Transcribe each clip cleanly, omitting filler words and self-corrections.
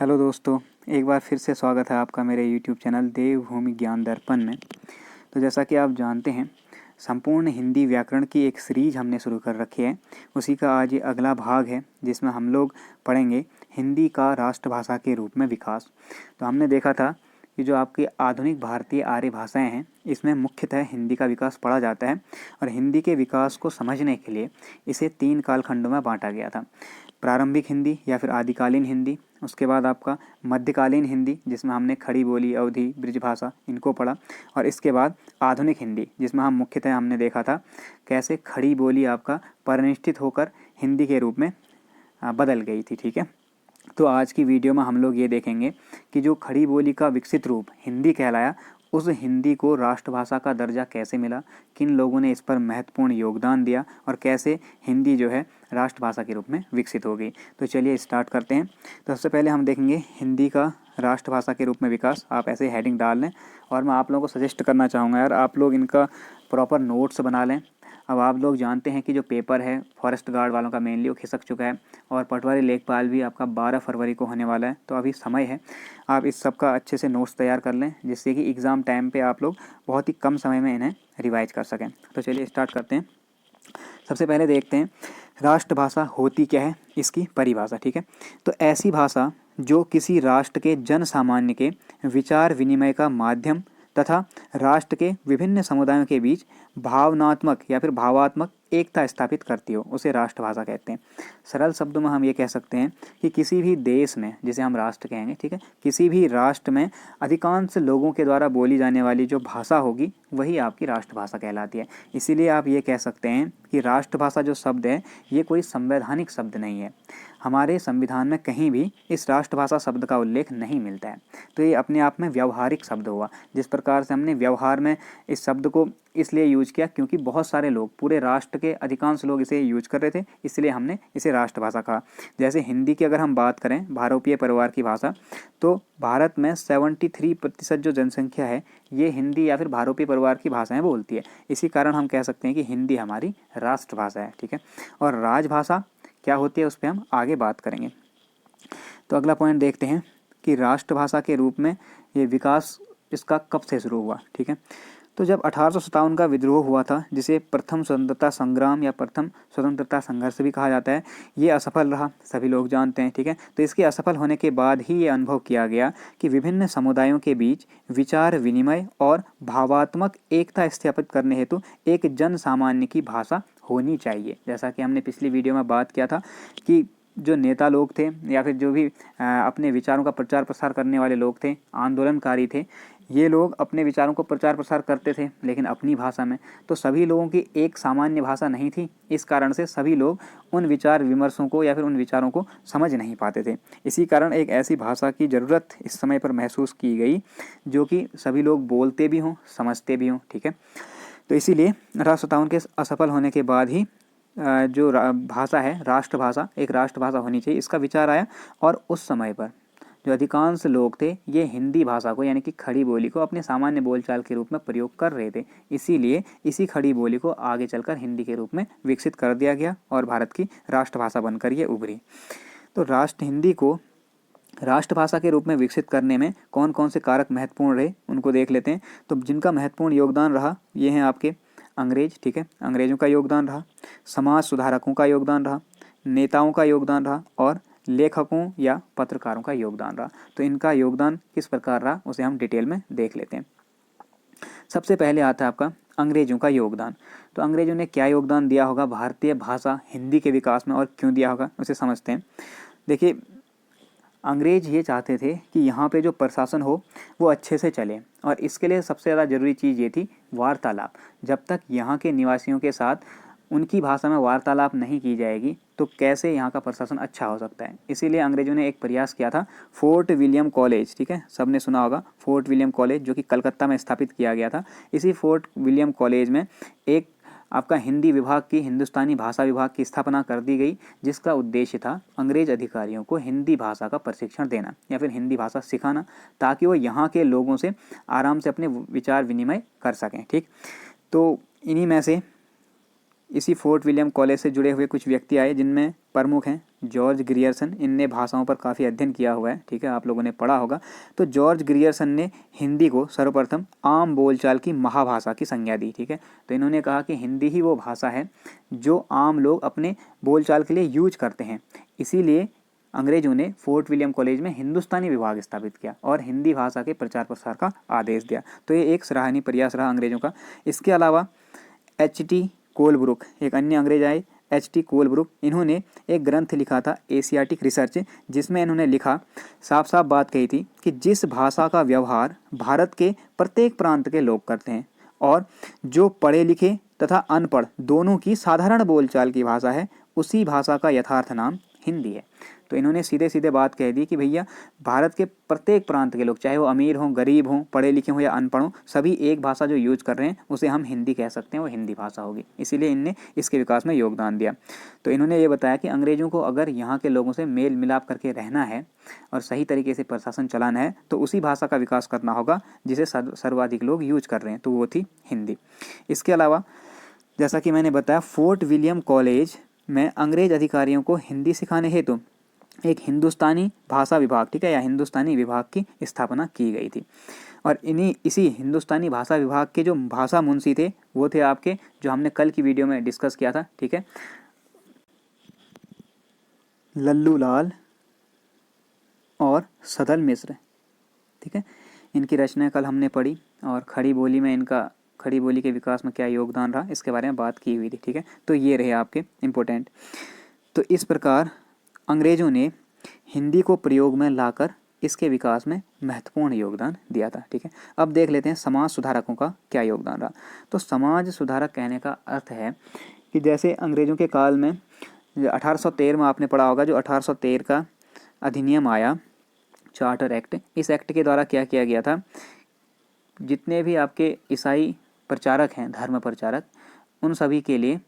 Hello दोस्तों, एक बार फिर से स्वागत है आपका मेरे यूट्यूब चैनल देवभूमि ज्ञान दर्पण में। तो जैसा कि आप जानते हैं, संपूर्ण हिंदी व्याकरण की एक सीरीज हमने शुरू कर रखी है। उसी का आज ये अगला भाग है जिसमें हम लोग पढ़ेंगे हिंदी का राष्ट्रभाषा के रूप में विकास। तो हमने देखा था कि जो आपकी आधुनिक भारतीय आर्य भाषाएं हैं, इसमें मुख्यतः हिंदी का विकास पढ़ा जाता है और हिंदी के विकास को समझने के लिए इसे 3 कालखंडों में बांटा गया था। प्रारंभिक हिंदी या फिर आदिकालीन हिंदी, उसके बाद आपका मध्यकालीन हिंदी जिसमें हमने खड़ी बोली, अवधी, ब्रिजभाषा इनको पढ़ा, और इसके बाद आधुनिक हिंदी जिसमें हम मुख्यतः हमने देखा था कैसे खड़ी बोली आपका परिनिष्ठित होकर हिंदी के रूप में बदल गई थी। ठीक है, तो आज की वीडियो में हम लोग ये देखेंगे कि जो खड़ी बोली का विकसित रूप हिंदी कहलाया, उस हिंदी को राष्ट्रभाषा का दर्जा कैसे मिला, किन लोगों ने इस पर महत्वपूर्ण योगदान दिया और कैसे हिंदी जो है राष्ट्रभाषा के रूप में विकसित हो गई। तो चलिए स्टार्ट करते हैं। तो सबसे पहले हम देखेंगे हिंदी का राष्ट्रभाषा के रूप में विकास। आप ऐसे हेडिंग डाल लें और मैं आप लोगों को सजेस्ट करना चाहूँगा यार, आप लोग इनका प्रॉपर नोट्स बना लें। अब आप लोग जानते हैं कि जो पेपर है फॉरेस्ट गार्ड वालों का मेनली वो खिसक चुका है और पटवारी लेखपाल भी आपका 12 फरवरी को होने वाला है, तो अभी समय है। आप इस सब का अच्छे से नोट्स तैयार कर लें जिससे कि एग्ज़ाम टाइम पे आप लोग बहुत ही कम समय में इन्हें रिवाइज कर सकें। तो चलिए स्टार्ट करते हैं। सबसे पहले देखते हैं राष्ट्रभाषा होती क्या है, इसकी परिभाषा। ठीक है, तो ऐसी भाषा जो किसी राष्ट्र के जन सामान्य के विचार विनिमय का माध्यम तथा राष्ट्र के विभिन्न समुदायों के बीच भावनात्मक या फिर भावात्मक एकता स्थापित करती हो, उसे राष्ट्रभाषा कहते हैं। सरल शब्दों में हम ये कह सकते हैं कि किसी भी देश में, जिसे हम राष्ट्र कहेंगे, ठीक है, किसी भी राष्ट्र में अधिकांश लोगों के द्वारा बोली जाने वाली जो भाषा होगी वही आपकी राष्ट्रभाषा कहलाती है। इसीलिए आप ये कह सकते हैं कि राष्ट्रभाषा जो शब्द है ये कोई संवैधानिक शब्द नहीं है। हमारे संविधान में कहीं भी इस राष्ट्रभाषा शब्द का उल्लेख नहीं मिलता है, तो ये अपने आप में व्यावहारिक शब्द हुआ। जिस प्रकार से हमने व्यवहार में इस शब्द को इसलिए यूज किया क्योंकि बहुत सारे लोग, पूरे राष्ट्र के अधिकांश लोग इसे यूज कर रहे थे, इसलिए हमने इसे राष्ट्रभाषा कहा। जैसे हिंदी की अगर हम बात करें, भारोपीय परिवार की भाषा, तो भारत में 73% जो जनसंख्या है ये हिंदी या फिर भारोपीय परिवार की भाषाएं बोलती है। इसी कारण हम कह सकते हैं कि हिंदी हमारी राष्ट्रभाषा है। ठीक है, और राजभाषा क्या होती है उस पर हम आगे बात करेंगे। तो अगला पॉइंट देखते हैं कि राष्ट्रभाषा के रूप में ये विकास इसका कब से शुरू हुआ। ठीक है, तो जब 1857 का विद्रोह हुआ था, जिसे प्रथम स्वतंत्रता संग्राम या प्रथम स्वतंत्रता संघर्ष भी कहा जाता है, ये असफल रहा, सभी लोग जानते हैं। ठीक है, तो इसके असफल होने के बाद ही ये अनुभव किया गया कि विभिन्न समुदायों के बीच विचार विनिमय और भावात्मक एकता स्थापित करने हेतु एक जन सामान्य की भाषा होनी चाहिए। जैसा कि हमने पिछली वीडियो में बात किया था कि जो नेता लोग थे या फिर जो भी अपने विचारों का प्रचार प्रसार करने वाले लोग थे, आंदोलनकारी थे, ये लोग अपने विचारों को प्रचार प्रसार करते थे लेकिन अपनी भाषा में। तो सभी लोगों की एक सामान्य भाषा नहीं थी, इस कारण से सभी लोग उन विचार विमर्शों को या फिर उन विचारों को समझ नहीं पाते थे। इसी कारण एक ऐसी भाषा की ज़रूरत इस समय पर महसूस की गई जो कि सभी लोग बोलते भी हों, समझते भी हों। ठीक है, तो इसीलिए 1857 के असफल होने के बाद ही जो भाषा है राष्ट्रभाषा, एक राष्ट्रभाषा होनी चाहिए, इसका विचार आया। और उस समय पर जो अधिकांश लोग थे ये हिंदी भाषा को यानी कि खड़ी बोली को अपने सामान्य बोलचाल के रूप में प्रयोग कर रहे थे। इसीलिए इसी खड़ी बोली को आगे चलकर हिंदी के रूप में विकसित कर दिया गया और भारत की राष्ट्रभाषा बनकर ये उभरी। तो हिंदी को राष्ट्रभाषा के रूप में विकसित करने में कौन कौन से कारक महत्वपूर्ण रहे उनको देख लेते हैं। तो जिनका महत्वपूर्ण योगदान रहा ये हैं आपके अंग्रेज। ठीक है, अंग्रेजों का योगदान रहा, समाज सुधारकों का योगदान रहा, नेताओं का योगदान रहा और लेखकों या पत्रकारों का योगदान रहा। तो इनका योगदान किस प्रकार रहा उसे हम डिटेल में देख लेते हैं। सबसे पहले आता है आपका अंग्रेजों का योगदान। तो अंग्रेजों ने क्या योगदान दिया होगा भारतीय भाषा हिंदी के विकास में और क्यों दिया होगा उसे समझते हैं। देखिए, अंग्रेज ये चाहते थे कि यहाँ पे जो प्रशासन हो वो अच्छे से चले और इसके लिए सबसे ज़्यादा ज़रूरी चीज़ ये थी वार्तालाप। जब तक यहाँ के निवासियों के साथ उनकी भाषा में वार्तालाप नहीं की जाएगी तो कैसे यहाँ का प्रशासन अच्छा हो सकता है। इसीलिए अंग्रेजों ने एक प्रयास किया था, फोर्ट विलियम कॉलेज। ठीक है, सबने सुना होगा फोर्ट विलियम कॉलेज, जो कि कलकत्ता में स्थापित किया गया था। इसी फोर्ट विलियम कॉलेज में एक आपका हिंदी विभाग की, हिंदुस्तानी भाषा विभाग की स्थापना कर दी गई, जिसका उद्देश्य था अंग्रेज अधिकारियों को हिंदी भाषा का प्रशिक्षण देना या फिर हिंदी भाषा सिखाना, ताकि वो यहाँ के लोगों से आराम से अपने विचार विनिमय कर सकें। ठीक, तो इन्हीं में से इसी फोर्ट विलियम कॉलेज से जुड़े हुए कुछ व्यक्ति आए, जिनमें प्रमुख हैं जॉर्ज ग्रियर्सन। इनने भाषाओं पर काफ़ी अध्ययन किया हुआ है, ठीक है, आप लोगों ने पढ़ा होगा। तो जॉर्ज ग्रियर्सन ने हिंदी को सर्वप्रथम आम बोलचाल की महाभाषा की संज्ञा दी, ठीक है। तो इन्होंने कहा कि हिंदी ही वो भाषा है जो आम लोग अपने बोलचाल के लिए यूज करते हैं। इसीलिए अंग्रेजों ने फोर्ट विलियम कॉलेज में हिंदुस्तानी विभाग स्थापित किया और हिंदी भाषा के प्रचार प्रसार का आदेश दिया। तो ये एक सराहनीय प्रयास रहा अंग्रेजों का। इसके अलावा H.T. कोलब्रुक, एक अन्य अंग्रेज आए, H.T. कोलब्रुक। इन्होंने एक ग्रंथ लिखा था एशियाटिक रिसर्च, जिसमें इन्होंने लिखा, साफ साफ बात कही थी कि जिस भाषा का व्यवहार भारत के प्रत्येक प्रांत के लोग करते हैं और जो पढ़े लिखे तथा अनपढ़ दोनों की साधारण बोलचाल की भाषा है, उसी भाषा का यथार्थ नाम हिंदी है। तो इन्होंने सीधे सीधे बात कह दी कि भैया भारत के प्रत्येक प्रांत के लोग, चाहे वो अमीर हों, गरीब हों, पढ़े लिखे हों या अनपढ़ हों, सभी एक भाषा जो यूज कर रहे हैं उसे हम हिंदी कह सकते हैं, वो हिंदी भाषा होगी। इसीलिए इनने इसके विकास में योगदान दिया। तो इन्होंने ये बताया कि अंग्रेजों को अगर यहाँ के लोगों से मेल मिलाप करके रहना है और सही तरीके से प्रशासन चलाना है तो उसी भाषा का विकास करना होगा जिसे सर्वाधिक लोग यूज कर रहे हैं, तो वो थी हिंदी। इसके अलावा जैसा कि मैंने बताया, फोर्ट विलियम कॉलेज में अंग्रेज अधिकारियों को हिंदी सिखाने हेतु एक हिंदुस्तानी भाषा विभाग, ठीक है, या हिंदुस्तानी विभाग की स्थापना की गई थी। और इसी हिंदुस्तानी भाषा विभाग के जो भाषा मुंशी थे वो थे आपके, जो हमने कल की वीडियो में डिस्कस किया था, ठीक है, लल्लू लाल और सदल मिश्र, ठीक है। इनकी रचनाएं कल हमने पढ़ी और खड़ी बोली में इनका, खड़ी बोली के विकास में क्या योगदान रहा, इसके बारे में बात की हुई थी, ठीक है। तो ये रहे आपके इम्पोर्टेंट। तो इस प्रकार अंग्रेजों ने हिंदी को प्रयोग में लाकर इसके विकास में महत्वपूर्ण योगदान दिया था, ठीक है। अब देख लेते हैं समाज सुधारकों का क्या योगदान रहा। तो समाज सुधारक कहने का अर्थ है कि जैसे अंग्रेजों के काल में 1813 में आपने पढ़ा होगा, जो 1813 का अधिनियम आया, चार्टर एक्ट। इस एक्ट के द्वारा क्या किया गया था, जितने भी आपके ईसाई प्रचारक हैं, धर्म प्रचारक, उन सभी के लिए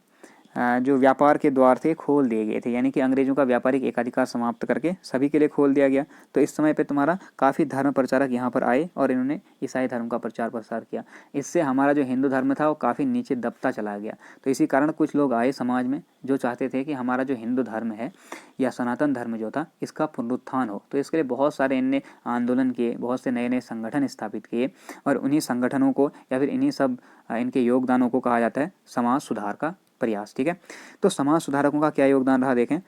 जो व्यापार के द्वार थे खोल दिए गए थे, यानी कि अंग्रेजों का व्यापारिक एकाधिकार समाप्त करके सभी के लिए खोल दिया गया। तो इस समय पे तुम्हारा काफ़ी धर्म प्रचारक यहाँ पर आए और इन्होंने ईसाई धर्म का प्रचार प्रसार किया। इससे हमारा जो हिंदू धर्म था वो काफ़ी नीचे दबता चला गया। तो इसी कारण कुछ लोग आए समाज में जो चाहते थे कि हमारा जो हिंदू धर्म है या सनातन धर्म जो था, इसका पुनरुत्थान हो। तो इसके लिए बहुत सारे इनने आंदोलन किए, बहुत से नए नए संगठन स्थापित किए और उन्हीं संगठनों को या फिर इन्हीं सब इनके योगदानों को कहा जाता है समाज सुधार का प्रयास, ठीक है। तो समाज सुधारकों का क्या योगदान रहा देखें।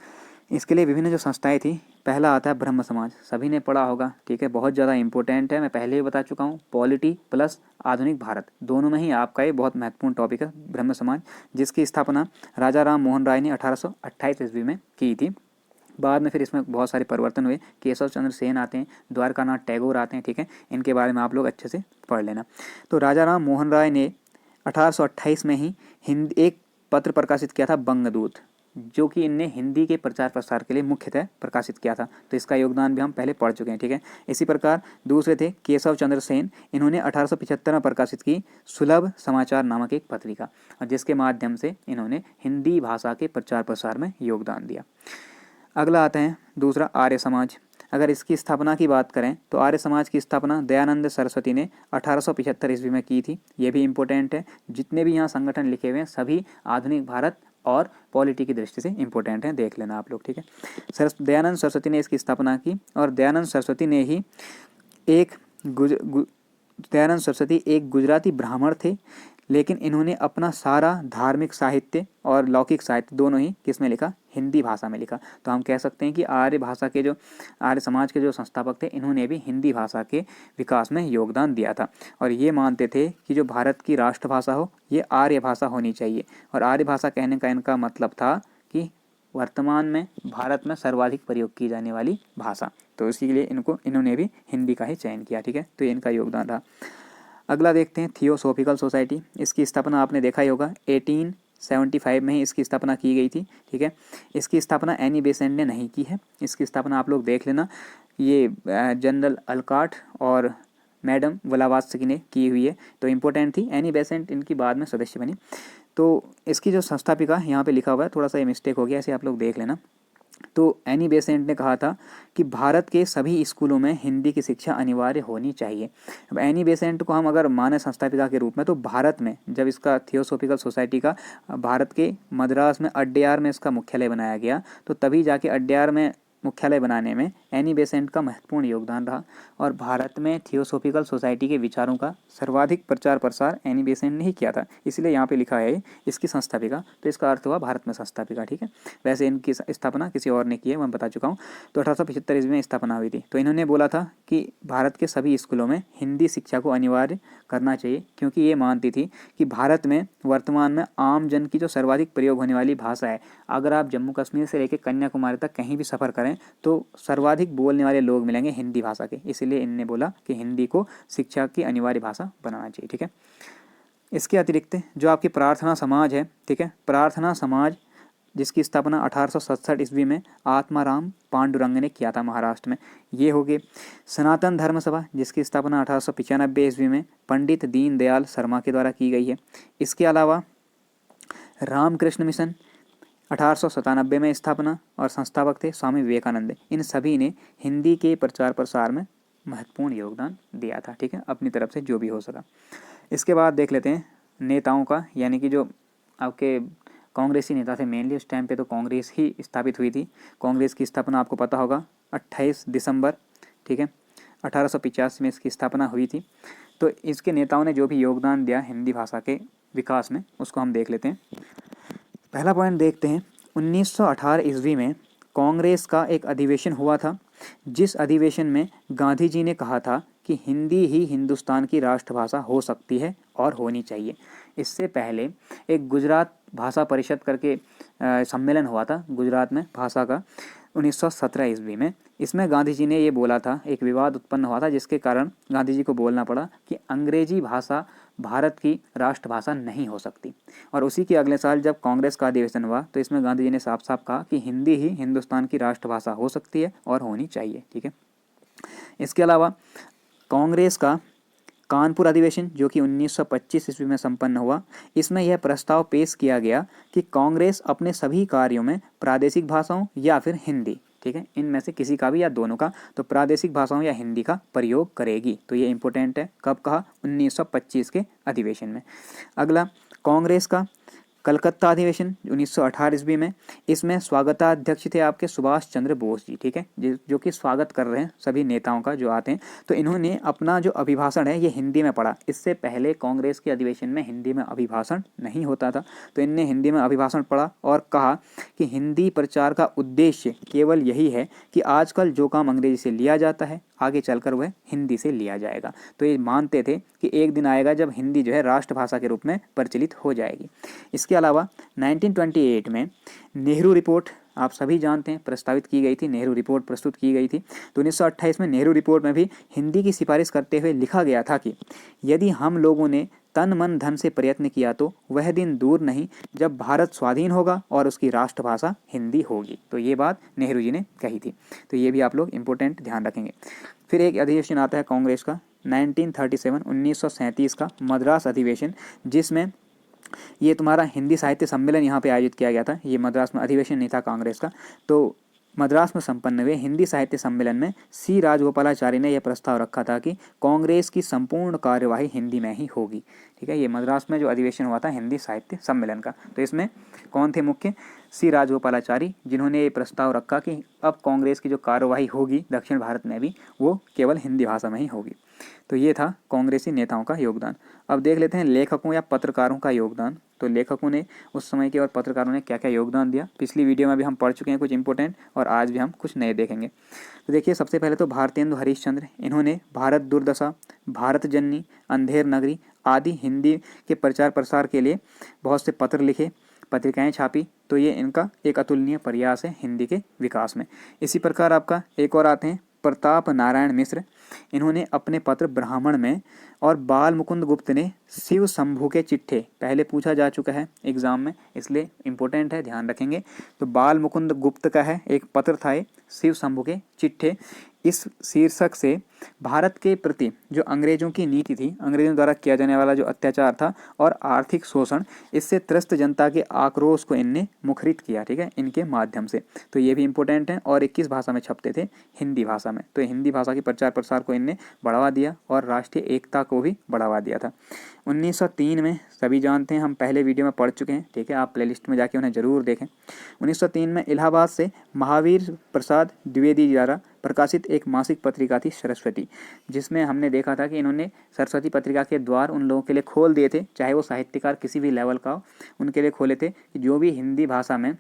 इसके लिए विभिन्न जो संस्थाएं थी, पहला आता है ब्रह्म समाज, सभी ने पढ़ा होगा, ठीक है, बहुत ज़्यादा इंपॉर्टेंट है, मैं पहले ही बता चुका हूँ। पॉलिटी प्लस आधुनिक भारत दोनों में ही आपका ये बहुत महत्वपूर्ण टॉपिक है, ब्रह्म समाज, जिसकी स्थापना राजा राम मोहन राय ने 1828 ईस्वी में की थी। बाद में फिर इसमें बहुत सारे परिवर्तन हुए, केशव चंद्र सेन आते हैं, द्वारकानाथ टैगोर आते हैं, ठीक है, इनके बारे में आप लोग अच्छे से पढ़ लेना। तो राजा राम मोहन राय ने 1828 में ही एक पत्र प्रकाशित किया था, बंगदूत, जो कि इनने हिंदी के प्रचार प्रसार के लिए मुख्यतः प्रकाशित किया था। तो इसका योगदान भी हम पहले पढ़ चुके हैं, ठीक है। इसी प्रकार दूसरे थे केशव चंद्र सेन, इन्होंने 1875 में प्रकाशित की सुलभ समाचार नामक एक पत्रिका, और जिसके माध्यम से इन्होंने हिंदी भाषा के प्रचार प्रसार में योगदान दिया। अगला आता है दूसरा आर्य समाज। अगर इसकी स्थापना की बात करें तो आर्य समाज की स्थापना दयानंद सरस्वती ने 1875 ईस्वी में की थी। ये भी इम्पोर्टेंट है, जितने भी यहाँ संगठन लिखे हुए हैं सभी आधुनिक भारत और पॉलिटी की दृष्टि से इम्पोर्टेंट हैं, देख लेना आप लोग, ठीक है। दयानंद सरस्वती ने इसकी स्थापना की और दयानंद सरस्वती ने ही दयानंद सरस्वती एक गुजराती ब्राह्मण थे, लेकिन इन्होंने अपना सारा धार्मिक साहित्य और लौकिक साहित्य दोनों ही किस में लिखा, हिंदी भाषा में लिखा। तो हम कह सकते हैं कि आर्य समाज के जो संस्थापक थे, इन्होंने भी हिंदी भाषा के विकास में योगदान दिया था और ये मानते थे कि जो भारत की राष्ट्रभाषा हो ये आर्य भाषा होनी चाहिए। और आर्य भाषा कहने का इनका मतलब था कि वर्तमान में भारत में सर्वाधिक प्रयोग की जाने वाली भाषा, तो इसी के लिए इन्होंने भी हिंदी का ही चयन किया, ठीक है। तो इनका योगदान रहा। अगला देखते हैं थियोसॉफिकल सोसाइटी। इसकी स्थापना आपने देखा ही होगा, 1875 में ही इसकी स्थापना की गई थी, ठीक है। इसकी स्थापना एनी बेसेंट ने नहीं की है, इसकी स्थापना आप लोग देख लेना, ये जनरल अल्काट और मैडम ब्लावात्स्की ने की हुई है। तो इम्पोर्टेंट थी, एनी बेसेंट इनकी बाद में सदस्य बनी। तो इसकी जो संस्थापिका यहाँ पे लिखा हुआ है, थोड़ा सा ये मिस्टेक हो गया, ऐसे आप लोग देख लेना। तो एनी बेसेंट ने कहा था कि भारत के सभी स्कूलों में हिंदी की शिक्षा अनिवार्य होनी चाहिए। अब एनी बेसेंट को हम अगर माने संस्थापिका के रूप में, तो भारत में जब इसका थियोसॉफिकल सोसाइटी का भारत के मद्रास में अड्यार में इसका मुख्यालय बनाया गया, तो तभी जाके अड्यार में मुख्यालय बनाने में एनी बेसेंट का महत्वपूर्ण योगदान रहा और भारत में थियोसॉफिकल सोसाइटी के विचारों का सर्वाधिक प्रचार प्रसार एनी बेसेंट ने ही किया था। इसलिए यहाँ पे लिखा है इसकी संस्थापिका, तो इसका अर्थ हुआ भारत में संस्थापिका। ठीक है, वैसे इनकी स्थापना किसी और ने की है, मैं बता चुका हूँ। तो 1875 ईस्वी में स्थापना हुई थी। तो इन्होंने बोला था कि भारत के सभी स्कूलों में हिंदी शिक्षा को अनिवार्य करना चाहिए, क्योंकि ये मानती थी कि भारत में वर्तमान में आम जन की जो सर्वाधिक प्रयोग होने वाली भाषा है, अगर आप जम्मू कश्मीर से लेकर कन्याकुमारी तक कहीं भी सफ़र करें तो सर्वाधिक बोलने वाले लोग मिलेंगे हिंदी भाषा के। इसलिए इनने बोला कि हिंदी को शिक्षा की अनिवार्य भाषा बनाना चाहिए। ठीक है, इसके अतिरिक्त जो आपकी प्रार्थना समाज है, ठीक है, प्रार्थना समाज जिसकी स्थापना 1867 ईस्वी में आत्माराम पांडुरंग ने किया था महाराष्ट्र में, ये हो गए। सनातन धर्म सभा जिसकी स्थापना 1895 ईस्वी में पंडित दीनदयाल शर्मा के द्वारा की गई है। इसके अलावा रामकृष्ण मिशन 1897 में स्थापना और संस्थापक थे स्वामी विवेकानंद। इन सभी ने हिंदी के प्रचार प्रसार में महत्वपूर्ण योगदान दिया था। ठीक है, अपनी तरफ से जो भी हो सका। इसके बाद देख लेते हैं नेताओं का, यानी कि जो आपके कांग्रेसी नेता थे मेनली उस टाइम पे, तो कांग्रेस ही स्थापित हुई थी। कांग्रेस की स्थापना आपको पता होगा 28 दिसंबर, ठीक है, 1885 में इसकी स्थापना हुई थी। तो इसके नेताओं ने जो भी योगदान दिया हिंदी भाषा के विकास में, उसको हम देख लेते हैं। पहला पॉइंट देखते हैं, 1918 ईस्वी में कांग्रेस का एक अधिवेशन हुआ था, जिस अधिवेशन में गांधी जी ने कहा था कि हिंदी ही हिंदुस्तान की राष्ट्रभाषा हो सकती है और होनी चाहिए। इससे पहले एक गुजरात भाषा परिषद करके सम्मेलन हुआ था गुजरात में भाषा का 1917 ईस्वी में। इसमें गांधी जी ने ये बोला था, एक विवाद उत्पन्न हुआ था जिसके कारण गांधी जी को बोलना पड़ा कि अंग्रेजी भाषा भारत की राष्ट्रभाषा नहीं हो सकती। और उसी के अगले साल जब कांग्रेस का अधिवेशन हुआ तो इसमें गांधी जी ने साफ साफ कहा कि हिंदी ही हिंदुस्तान की राष्ट्रभाषा हो सकती है और होनी चाहिए। ठीक है, इसके अलावा कांग्रेस का कानपुर अधिवेशन जो कि 1925 ईस्वी में संपन्न हुआ, इसमें यह प्रस्ताव पेश किया गया कि कांग्रेस अपने सभी कार्यों में प्रादेशिक भाषाओं या फिर हिंदी, ठीक है, इनमें से किसी का भी या दोनों का, तो प्रादेशिक भाषाओं या हिंदी का प्रयोग करेगी। तो ये इंपॉर्टेंट है, कब कहा, 1925 के अधिवेशन में। अगला कांग्रेस का कलकत्ता अधिवेशन 1918 ईस्वी में, इसमें स्वागताध्यक्ष थे आपके सुभाष चंद्र बोस जी। ठीक है, जो कि स्वागत कर रहे हैं सभी नेताओं का जो आते हैं। तो इन्होंने अपना जो अभिभाषण है ये हिंदी में पढ़ा। इससे पहले कांग्रेस के अधिवेशन में हिंदी में अभिभाषण नहीं होता था, तो इनने हिंदी में अभिभाषण पढ़ा और कहा कि हिंदी प्रचार का उद्देश्य केवल यही है कि आजकल जो काम अंग्रेजी से लिया जाता है आगे चलकर वह हिंदी से लिया जाएगा। तो ये मानते थे कि एक दिन आएगा जब हिंदी जो है राष्ट्रभाषा के रूप में प्रचलित हो जाएगी। इसके अलावा 1928 में नेहरू रिपोर्ट आप सभी जानते हैं प्रस्तावित की गई थी, नेहरू रिपोर्ट प्रस्तुत की गई थी। तो 1928 में नेहरू रिपोर्ट में भी हिंदी की सिफारिश करते हुए लिखा गया था कि यदि हम लोगों ने तन मन धन से प्रयत्न किया तो वह दिन दूर नहीं जब भारत स्वाधीन होगा और उसकी राष्ट्रभाषा हिंदी होगी। तो ये बात नेहरू जी ने कही थी। तो ये भी आप लोग इम्पोर्टेंट ध्यान रखेंगे। फिर एक अधिवेशन आता है कांग्रेस का 1937 का मद्रास अधिवेशन, जिसमें ये तुम्हारा हिंदी साहित्य सम्मेलन यहाँ पे आयोजित किया गया था। ये मद्रास में अधिवेशन नहीं था कांग्रेस का। तो मद्रास में संपन्न हुए हिंदी साहित्य सम्मेलन में सी राजगोपालाचारी ने यह प्रस्ताव रखा था कि कांग्रेस की संपूर्ण कार्यवाही हिंदी में ही होगी। ठीक है, ये मद्रास में जो अधिवेशन हुआ था हिंदी साहित्य सम्मेलन का। तो इसमें कौन थे मुख्य, सी राजगोपालाचारी, जिन्होंने ये प्रस्ताव रखा कि अब कांग्रेस की जो कार्यवाही होगी दक्षिण भारत में भी वो केवल हिंदी भाषा में ही होगी। तो ये था कांग्रेसी नेताओं का योगदान। अब देख लेते हैं लेखकों या पत्रकारों का योगदान। तो लेखकों ने उस समय के और पत्रकारों ने क्या क्या योगदान दिया, पिछली वीडियो में भी हम पढ़ चुके हैं कुछ इंपॉर्टेंट, और आज भी हम कुछ नए देखेंगे। तो देखिए, सबसे पहले तो भारतेंदु हरीशचंद्र, इन्होंने भारत दुर्दशा, भारत जननी, अंधेर नगरी आदि हिंदी के प्रचार प्रसार के लिए बहुत से पत्र लिखे, पत्रिकाएं छापी। तो ये इनका एक अतुलनीय प्रयास है हिंदी के विकास में। इसी प्रकार आपका एक और आते हैं प्रताप नारायण मिश्र, इन्होंने अपने पत्र ब्राह्मण में और बाल मुकुंद गुप्त ने शिव शंभू के चिट्ठे, पहले पूछा जा चुका है एग्जाम में इसलिए इम्पोर्टेंट है, ध्यान रखेंगे। तो बाल मुकुंद गुप्त का है एक पत्र था ये, शिव शंभू के चिट्ठे, इस शीर्षक से भारत के प्रति जो अंग्रेजों की नीति थी, अंग्रेजों द्वारा किया जाने वाला जो अत्याचार था और आर्थिक शोषण, इससे त्रस्त जनता के आक्रोश को इनने मुखरित किया, ठीक है, इनके माध्यम से। तो ये भी इंपॉर्टेंट है। और 21 भाषा में छपते थे, हिंदी भाषा में। तो हिंदी भाषा के प्रचार प्रसार को इनने बढ़ावा दिया और राष्ट्रीय एकता को भी बढ़ावा दिया था। 1903 में सभी जानते हैं, हम पहले वीडियो में पढ़ चुके हैं, ठीक है, आप प्लेलिस्ट में जाके उन्हें जरूर देखें। 1903 में इलाहाबाद से महावीर प्रसाद द्विवेदी द्वारा प्रकाशित एक मासिक पत्रिका थी सरस्वती, जिसमें हमने देखा था कि इन्होंने सरस्वती पत्रिका के द्वार उन लोगों के लिए खोल दिए थे, चाहे वो साहित्यकार किसी भी लेवल का हो, उनके लिए खोले थे कि जो भी हिंदी भाषा में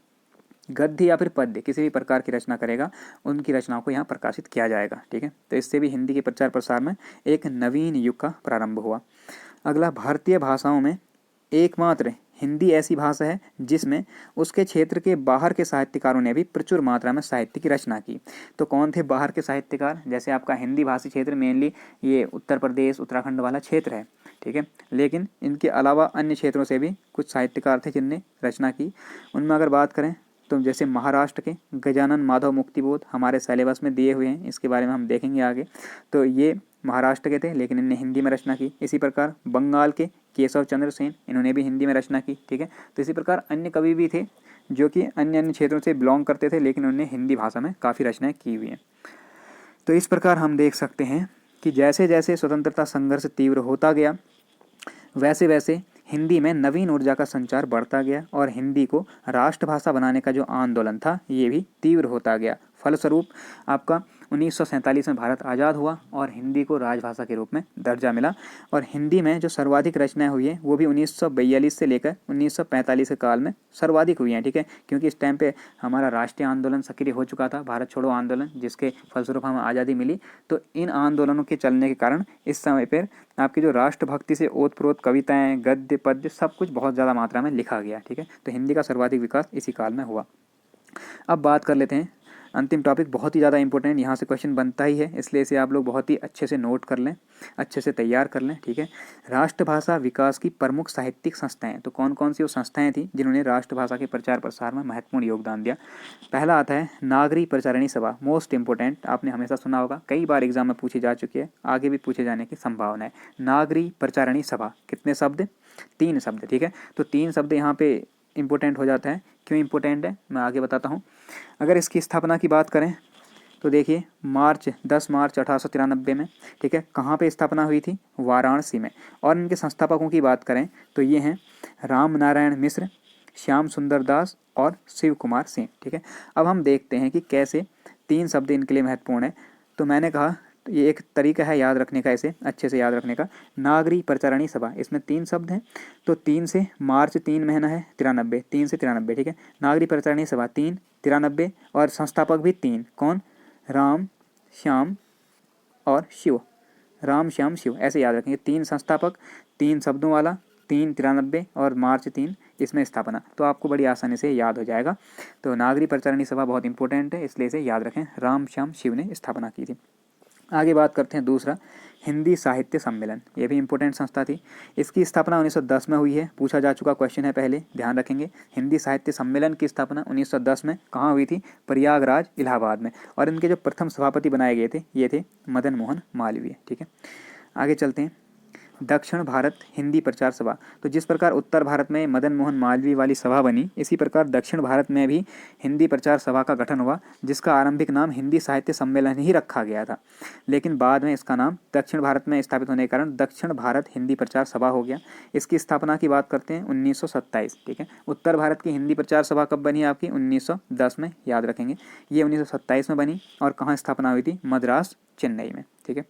गद्य या फिर पद्य किसी भी प्रकार की रचना करेगा, उनकी रचनाओं को यहाँ प्रकाशित किया जाएगा, ठीक है। तो इससे भी हिंदी के प्रचार प्रसार में एक नवीन युग का प्रारंभ हुआ। अगला, भारतीय भाषाओं में एकमात्र हिंदी ऐसी भाषा है जिसमें उसके क्षेत्र के बाहर के साहित्यकारों ने भी प्रचुर मात्रा में साहित्य की रचना की। तो कौन थे बाहर के साहित्यकार? जैसे आपका हिंदी भाषी क्षेत्र मेनली ये उत्तर प्रदेश उत्तराखंड वाला क्षेत्र है, ठीक है, लेकिन इनके अलावा अन्य क्षेत्रों से भी कुछ साहित्यकार थे जिनने रचना की। उनमें अगर बात करें तो जैसे महाराष्ट्र के गजानन माधव मुक्तिबोध हमारे सिलेबस में दिए हुए हैं, इसके बारे में हम देखेंगे आगे। तो ये महाराष्ट्र के थे लेकिन इन्हें हिंदी में रचना की। इसी प्रकार बंगाल के केशव चंद्र सेन, इन्होंने भी हिंदी में रचना की, ठीक है। तो इसी प्रकार अन्य कवि भी थे जो कि अन्य अन्य क्षेत्रों से बिलोंग करते थे, लेकिन उन्होंने हिंदी भाषा में काफ़ी रचनाएं की हुई हैं। तो इस प्रकार हम देख सकते हैं कि जैसे जैसे स्वतंत्रता संघर्ष तीव्र होता गया, वैसे वैसे हिंदी में नवीन ऊर्जा का संचार बढ़ता गया और हिंदी को राष्ट्रभाषा बनाने का जो आंदोलन था ये भी तीव्र होता गया। फलस्वरूप आपका 1947 में भारत आज़ाद हुआ और हिंदी को राजभाषा के रूप में दर्जा मिला। और हिंदी में जो सर्वाधिक रचनाएं हुई हैं वो भी 1942 से लेकर 1945 के काल में सर्वाधिक हुई हैं, ठीक है, क्योंकि इस टाइम पे हमारा राष्ट्रीय आंदोलन सक्रिय हो चुका था, भारत छोड़ो आंदोलन, जिसके फलस्वरूप हमें आज़ादी मिली। तो इन आंदोलनों के चलने के कारण इस समय पर आपकी जो राष्ट्रभक्ति से ओतप्रोत कविताएँ, गद्य, पद्य सब कुछ बहुत ज़्यादा मात्रा में लिखा गया, ठीक है। तो हिंदी का सर्वाधिक विकास इसी काल में हुआ। अब बात कर लेते हैं अंतिम टॉपिक, बहुत ही ज़्यादा इंपॉर्टेंट, यहाँ से क्वेश्चन बनता ही है, इसलिए इसे आप लोग बहुत ही अच्छे से नोट कर लें, अच्छे से तैयार कर लें, ठीक है। राष्ट्रभाषा विकास की प्रमुख साहित्यिक संस्थाएं, तो कौन कौन सी वो संस्थाएं थी जिन्होंने राष्ट्रभाषा के प्रचार प्रसार में महत्वपूर्ण योगदान दिया? पहला आता है नागरी प्रचारिणी सभा, मोस्ट इंपॉर्टेंट, आपने हमेशा सुना होगा, कई बार एग्जाम में पूछी जा चुकी है, आगे भी पूछे जाने की संभावना है। नागरी प्रचारिणी सभा, कितने शब्द? 3 शब्द, ठीक है। तो 3 शब्द यहाँ पे इम्पोर्टेंट हो जाता है। क्यों इम्पोर्टेंट है मैं आगे बताता हूँ। अगर इसकी स्थापना की बात करें तो देखिए 10 मार्च 1893 में, ठीक है, कहाँ पे स्थापना हुई थी? वाराणसी में। और इनके संस्थापकों की बात करें तो ये हैं राम नारायण मिश्र, श्याम सुंदर दास और शिव कुमार सिंह, ठीक है। अब हम देखते हैं कि कैसे 3 शब्द इनके लिए महत्वपूर्ण है। तो मैंने कहा तो ये एक तरीका है याद रखने का, इसे अच्छे से याद रखने का। नागरी प्रचारिणी सभा, इसमें 3 शब्द हैं, तो 3 से मार्च 3 महीना है 93, 3 से 93, ठीक है। नागरी प्रचारिणी सभा 3, 93 और संस्थापक भी 3, कौन? राम, श्याम और शिव, राम श्याम शिव, ऐसे याद रखेंगे। 3 संस्थापक, 3 शब्दों वाला, 3 93 और मार्च 3 इसमें स्थापना, तो आपको बड़ी आसानी से याद हो जाएगा। तो नागरी प्रचारिणी सभा बहुत इंपॉर्टेंट है, इसलिए इसे याद रखें, राम श्याम शिव ने स्थापना की थी। आगे बात करते हैं दूसरा, हिंदी साहित्य सम्मेलन, ये भी इंपॉर्टेंट संस्था थी। इसकी स्थापना 1910 में हुई है, पूछा जा चुका क्वेश्चन है पहले, ध्यान रखेंगे। हिंदी साहित्य सम्मेलन की स्थापना 1910 में कहाँ हुई थी? प्रयागराज, इलाहाबाद में। और इनके जो प्रथम सभापति बनाए गए थे ये थे मदन मोहन मालवीय, ठीक है। आगे चलते हैं, दक्षिण भारत हिंदी प्रचार सभा, तो जिस प्रकार उत्तर भारत में मदन मोहन मालवीय वाली सभा बनी, इसी प्रकार दक्षिण भारत में भी हिंदी प्रचार सभा का गठन हुआ, जिसका आरंभिक नाम हिंदी साहित्य सम्मेलन ही रखा गया था, लेकिन बाद में इसका नाम दक्षिण भारत में स्थापित होने के कारण दक्षिण भारत हिंदी प्रचार सभा हो गया। इसकी स्थापना की बात करते हैं 1927, ठीक है। उत्तर भारत की हिंदी प्रचार सभा कब बनी आपकी? 1910 में, याद रखेंगे। ये 1927 में बनी और कहाँ स्थापना हुई थी? मद्रास, चेन्नई में, ठीक है।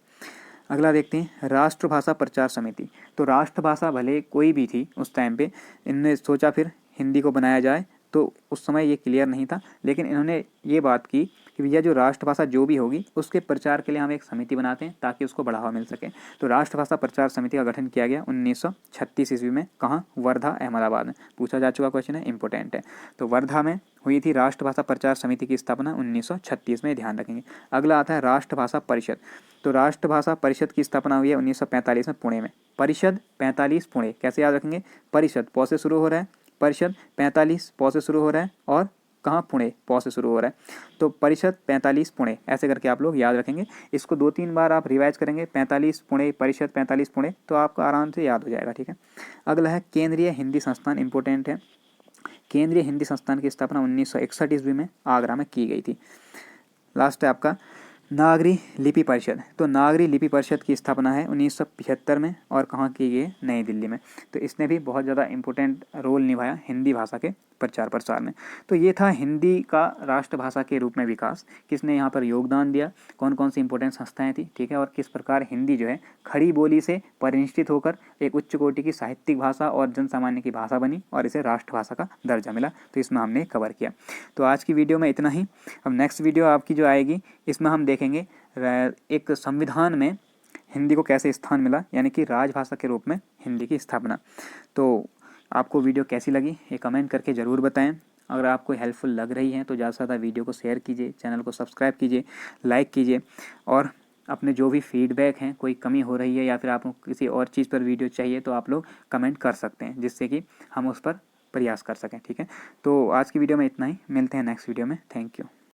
अगला देखते हैं राष्ट्रभाषा प्रचार समिति, तो राष्ट्रभाषा भले कोई भी थी उस टाइम पे, इनने सोचा फिर हिंदी को बनाया जाए, तो उस समय ये क्लियर नहीं था, लेकिन इन्होंने ये बात की कि भैया जो राष्ट्रभाषा जो भी होगी उसके प्रचार के लिए हम एक समिति बनाते हैं ताकि उसको बढ़ावा मिल सके। तो राष्ट्रभाषा प्रचार समिति का गठन किया गया 1936 ईस्वी में। कहाँ? वर्धा, अहमदाबाद में। पूछा जा चुका क्वेश्चन है, इंपॉर्टेंट है। तो वर्धा में हुई थी राष्ट्रभाषा प्रचार समिति की स्थापना 1936 में, ध्यान रखेंगे। अगला आता है राष्ट्रभाषा परिषद। तो राष्ट्रभाषा परिषद की स्थापना हुई है 1945 में पुणे में। परिषद 45 पुणे, कैसे याद रखेंगे? परिषद पौ से शुरू हो रहा है, परिषद 45 पौ से शुरू हो रहा है, और कहाँ? पुणे, पौ से शुरू हो रहा है। तो परिषद 45 पुणे, ऐसे करके आप लोग याद रखेंगे। इसको 2-3 बार आप रिवाइज करेंगे, 45 पुणे, परिषद 45 पुणे, तो आपको आराम से याद हो जाएगा, ठीक है। अगला है केंद्रीय हिंदी संस्थान, इंपॉर्टेंट है। केंद्रीय हिंदी संस्थान की स्थापना 1961 ईस्वी में आगरा में की गई थी। लास्ट है आपका नागरी लिपि परिषद। तो नागरी लिपि परिषद की स्थापना है 1975 में, और कहाँ की गई? नई दिल्ली में। तो इसने भी बहुत ज़्यादा इंपॉर्टेंट रोल निभाया हिंदी भाषा के प्रचार प्रसार में। तो ये था हिंदी का राष्ट्रभाषा के रूप में विकास, किसने यहाँ पर योगदान दिया, कौन कौन सी इंपॉर्टेंट संस्थाएं थी, ठीक है, और किस प्रकार हिंदी जो है खड़ी बोली से परिनिष्ठित होकर एक उच्च कोटि की साहित्यिक भाषा और जन सामान्य की भाषा बनी और इसे राष्ट्रभाषा का दर्जा मिला। तो इसमें हमने कवर किया। तो आज की वीडियो में इतना ही। अब नेक्स्ट वीडियो आपकी जो आएगी इसमें हम देखेंगे एक संविधान में हिंदी को कैसे स्थान मिला, यानी कि राजभाषा के रूप में हिंदी की स्थापना। तो आपको वीडियो कैसी लगी ये कमेंट करके ज़रूर बताएं। अगर आपको हेल्पफुल लग रही है तो ज़्यादा से ज़्यादा वीडियो को शेयर कीजिए, चैनल को सब्सक्राइब कीजिए, लाइक कीजिए, और अपने जो भी फीडबैक हैं, कोई कमी हो रही है या फिर आपको किसी और चीज़ पर वीडियो चाहिए तो आप लोग कमेंट कर सकते हैं, जिससे कि हम उस पर प्रयास कर सकें, ठीक है। तो आज की वीडियो में इतना ही, मिलते हैं नेक्स्ट वीडियो में। Thank you.